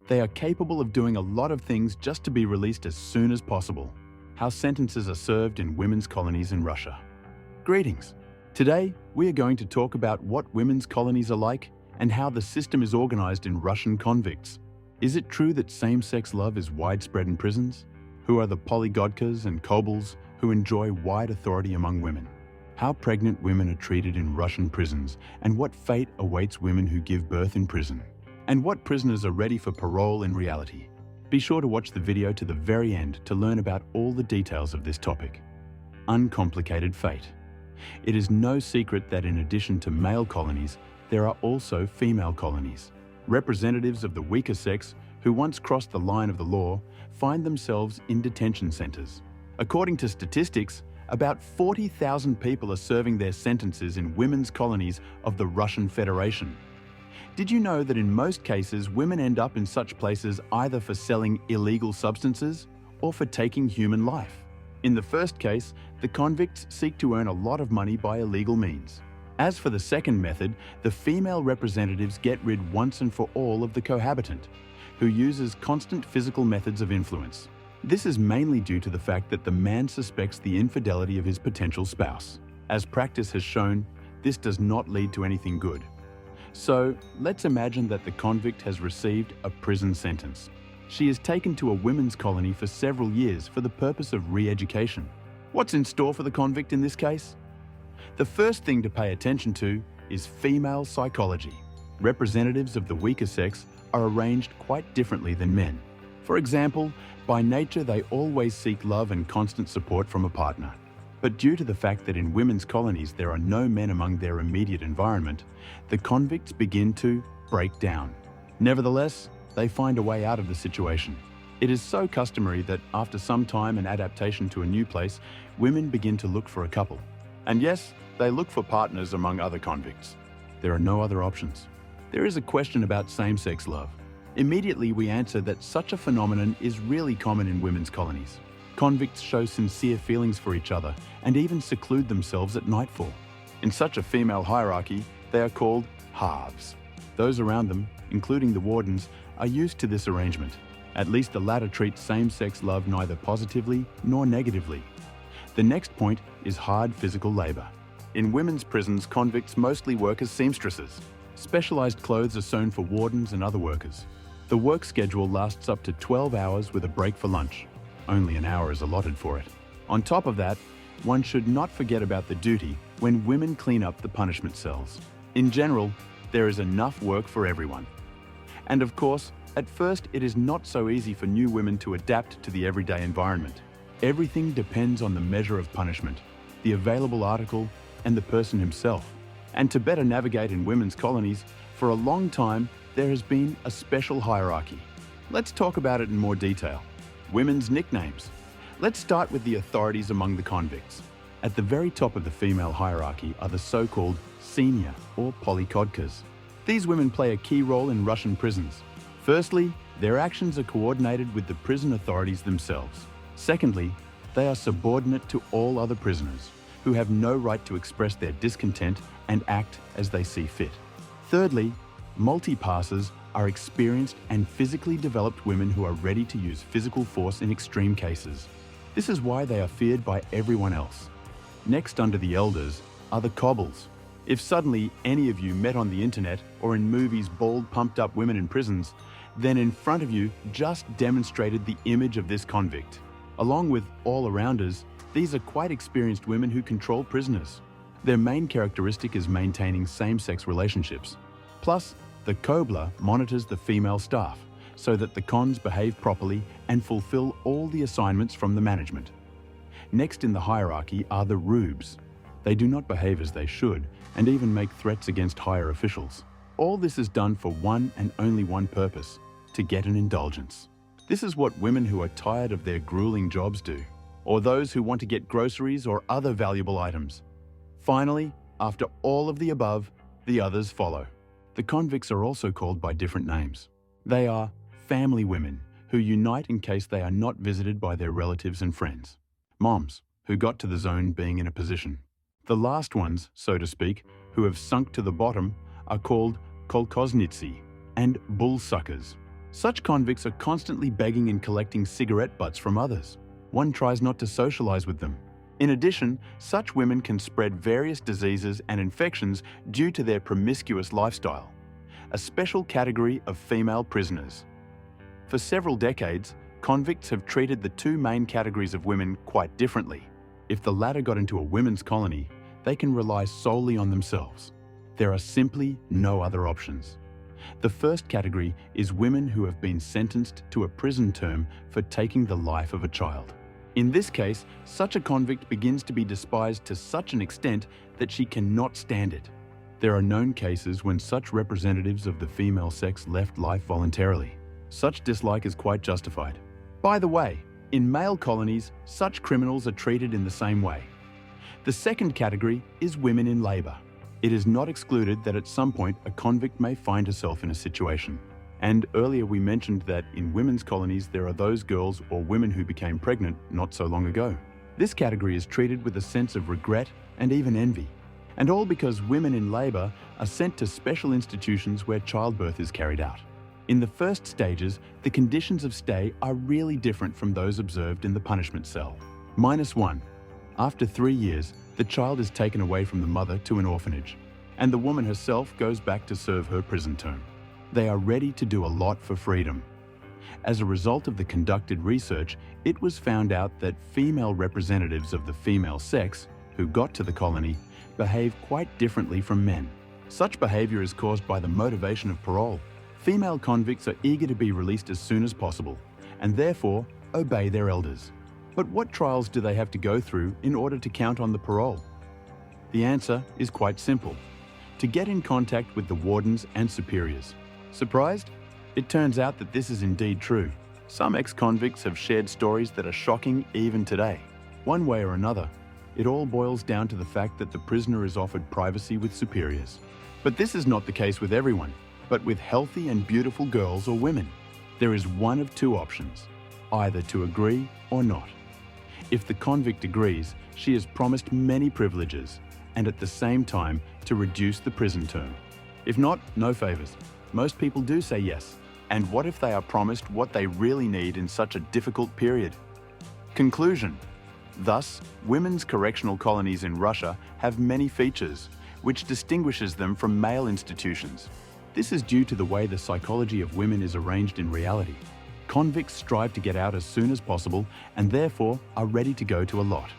They are capable of doing a lot of things just to be released as soon as possible. How sentences are served in women's colonies in Russia. Greetings. Today, we are going to talk about what women's colonies are like and how the system is organized in Russian convicts. Is it true that same-sex love is widespread in prisons? Who are the polygodkas and kobyls who enjoy wide authority among women? How pregnant women are treated in Russian prisons, and what fate awaits women who give birth in prison? And what prisoners are ready for parole in reality? Be sure to watch the video to the very end to learn about all the details of this topic. Uncomplicated fate. It is no secret that in addition to male colonies, there are also female colonies. Representatives of the weaker sex who once crossed the line of the law find themselves in detention centers. According to statistics, about 40,000 people are serving their sentences in women's colonies of the Russian Federation. Did you know that in most cases, women end up in such places either for selling illegal substances or for taking human life? In the first case, the convicts seek to earn a lot of money by illegal means. As for the second method, the female representatives get rid once and for all of the cohabitant, who uses constant physical methods of influence. This is mainly due to the fact that the man suspects the infidelity of his potential spouse. As practice has shown, this does not lead to anything good. So, let's imagine that the convict has received a prison sentence. She is taken to a women's colony for several years for the purpose of re-education. What's in store for the convict in this case? The first thing to pay attention to is female psychology. Representatives of the weaker sex are arranged quite differently than men. For example, by nature they always seek love and constant support from a partner. But due to the fact that in women's colonies there are no men among their immediate environment, the convicts begin to break down. Nevertheless, they find a way out of the situation. It is so customary that after some time and adaptation to a new place, women begin to look for a couple. And yes, they look for partners among other convicts. There are no other options. There is a question about same-sex love. Immediately we answer that such a phenomenon is really common in women's colonies. Convicts show sincere feelings for each other and even seclude themselves at nightfall. In such a female hierarchy, they are called halves. Those around them, including the wardens, are used to this arrangement. At least the latter treat same-sex love neither positively nor negatively. The next point is hard physical labor. In women's prisons, convicts mostly work as seamstresses. Specialized clothes are sewn for wardens and other workers. The work schedule lasts up to 12 hours with a break for lunch. Only an hour is allotted for it. On top of that, one should not forget about the duty when women clean up the punishment cells. In general, there is enough work for everyone. And of course, at first it is not so easy for new women to adapt to the everyday environment. Everything depends on the measure of punishment, the available article, and the person himself. And to better navigate in women's colonies, for a long time there has been a special hierarchy. Let's talk about it in more detail. Women's nicknames. Let's start with the authorities among the convicts. At the very top of the female hierarchy are the so-called senior or polykodkas. These women play a key role in Russian prisons. Firstly, their actions are coordinated with the prison authorities themselves. Secondly, they are subordinate to all other prisoners, who have no right to express their discontent and act as they see fit. Thirdly, multi-passers are experienced and physically developed women who are ready to use physical force in extreme cases. This is why they are feared by everyone else. Next under the elders are the kobyls. If suddenly any of you met on the internet or in movies bald, pumped-up women in prisons, then in front of you just demonstrated the image of this convict. Along with all-arounders, these are quite experienced women who control prisoners. Their main characteristic is maintaining same-sex relationships. Plus, the kobler monitors the female staff so that the cons behave properly and fulfill all the assignments from the management. Next in the hierarchy are the rubes. They do not behave as they should and even make threats against higher officials. All this is done for one and only one purpose: to get an indulgence. This is what women who are tired of their grueling jobs do, or those who want to get groceries or other valuable items. Finally, after all of the above, the others follow. The convicts are also called by different names. They are family women, who unite in case they are not visited by their relatives and friends. Moms, who got to the zone being in a position. The last ones, so to speak, who have sunk to the bottom, are called kolkosnitsi and bull suckers. Such convicts are constantly begging and collecting cigarette butts from others. One tries not to socialize with them. In addition, such women can spread various diseases and infections due to their promiscuous lifestyle, a special category of female prisoners. For several decades, convicts have treated the two main categories of women quite differently. If the latter got into a women's colony, they can rely solely on themselves. There are simply no other options. The first category is women who have been sentenced to a prison term for taking the life of a child. In this case, such a convict begins to be despised to such an extent that she cannot stand it. There are known cases when such representatives of the female sex left life voluntarily. Such dislike is quite justified. By the way, in male colonies, such criminals are treated in the same way. The second category is women in labor. It is not excluded that at some point a convict may find herself in a situation. And earlier we mentioned that in women's colonies there are those girls or women who became pregnant not so long ago. This category is treated with a sense of regret and even envy. And all because women in labor are sent to special institutions where childbirth is carried out. In the first stages, the conditions of stay are really different from those observed in the punishment cell. -1. After 3 years, the child is taken away from the mother to an orphanage, and the woman herself goes back to serve her prison term. They are ready to do a lot for freedom. As a result of the conducted research, it was found out that female representatives of the female sex, who got to the colony, behave quite differently from men. Such behavior is caused by the motivation of parole. Female convicts are eager to be released as soon as possible, and therefore obey their elders. But what trials do they have to go through in order to count on the parole? The answer is quite simple: to get in contact with the wardens and superiors. Surprised? It turns out that this is indeed true. Some ex-convicts have shared stories that are shocking even today. One way or another, it all boils down to the fact that the prisoner is offered privacy with superiors. But this is not the case with everyone, but with healthy and beautiful girls or women. There is one of two options: either to agree or not. If the convict agrees, she is promised many privileges, and at the same time to reduce the prison term. If not, no favors. Most people do say yes. And what if they are promised what they really need in such a difficult period? Conclusion. Thus, women's correctional colonies in Russia have many features, which distinguishes them from male institutions. This is due to the way the psychology of women is arranged in reality. Convicts strive to get out as soon as possible and therefore are ready to go to a lot.